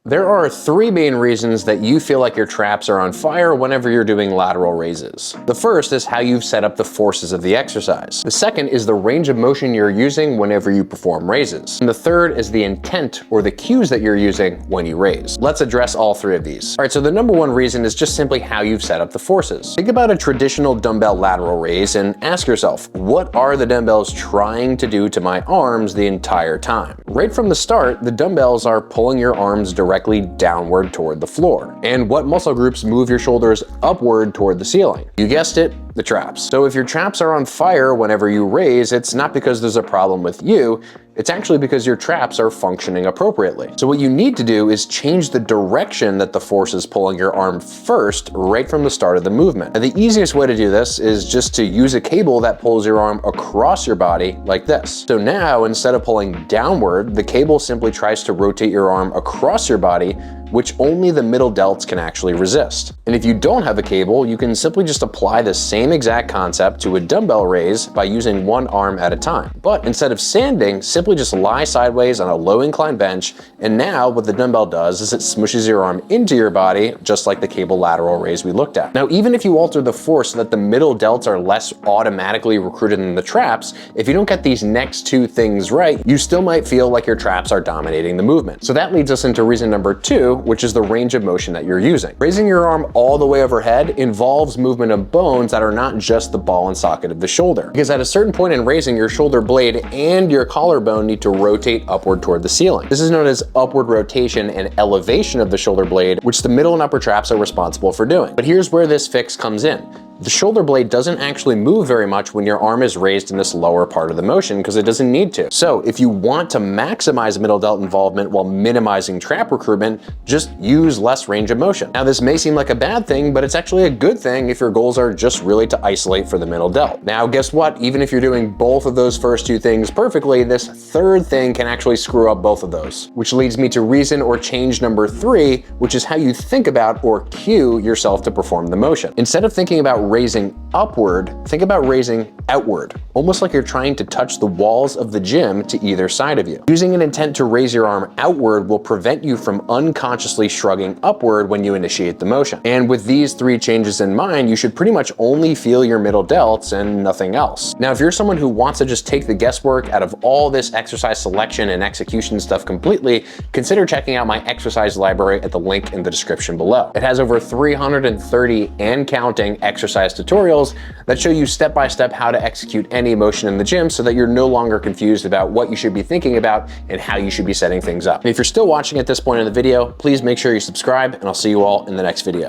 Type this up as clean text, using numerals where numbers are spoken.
There are three main reasons that you feel like your traps are on fire whenever you're doing lateral raises. The first is how you've set up the forces of the exercise. The second is the range of motion you're using whenever you perform raises. And the third is the intent or the cues that you're using when you raise. Let's address all three of these. All right, so the number one reason is just simply how you've set up the forces. Think about a traditional dumbbell lateral raise and ask yourself, what are the dumbbells trying to do to my arms the entire time? Right from the start, the dumbbells are pulling your arms directly downward toward the floor. And what muscle groups move your shoulders upward toward the ceiling? You guessed it, the traps. So if your traps are on fire whenever you raise, it's not because there's a problem with you, it's actually because your traps are functioning appropriately. So what you need to do is change the direction that the force is pulling your arm first, right from the start of the movement. Now, the easiest way to do this is just to use a cable that pulls your arm across your body like this. So now, instead of pulling downward, the cable simply tries to rotate your arm across your body, which only the middle delts can actually resist. And if you don't have a cable, you can simply just apply the same exact concept to a dumbbell raise by using one arm at a time. But instead of standing, simply just lie sideways on a low incline bench, and now what the dumbbell does is it smushes your arm into your body, just like the cable lateral raise we looked at. Now, even if you alter the force so that the middle delts are less automatically recruited than the traps, if you don't get these next two things right, you still might feel like your traps are dominating the movement. So that leads us into reason number two, which is the range of motion that you're using. Raising your arm all the way overhead involves movement of bones that are not just the ball and socket of the shoulder. Because at a certain point in raising, your shoulder blade and your collarbone need to rotate upward toward the ceiling. This is known as upward rotation and elevation of the shoulder blade, which the middle and upper traps are responsible for doing. But here's where this fix comes in. The shoulder blade doesn't actually move very much when your arm is raised in this lower part of the motion because it doesn't need to. So if you want to maximize middle delt involvement while minimizing trap recruitment, just use less range of motion. Now, this may seem like a bad thing, but it's actually a good thing if your goals are just really to isolate for the middle delt. Now, guess what? Even if you're doing both of those first two things perfectly, this third thing can actually screw up both of those. Which leads me to reason or change number three, which is how you think about or cue yourself to perform the motion. Instead of thinking about raising upward, think about raising outward, almost like you're trying to touch the walls of the gym to either side of you. Using an intent to raise your arm outward will prevent you from unconsciously shrugging upward when you initiate the motion. And with these three changes in mind, you should pretty much only feel your middle delts and nothing else. Now, if you're someone who wants to just take the guesswork out of all this exercise selection and execution stuff completely, consider checking out my exercise library at the link in the description below. It has over 330 and counting exercise tutorials that show you step-by-step how to execute any motion in the gym so that you're no longer confused about what you should be thinking about and how you should be setting things up. And if you're still watching at this point in the video, please make sure you subscribe, and I'll see you all in the next video.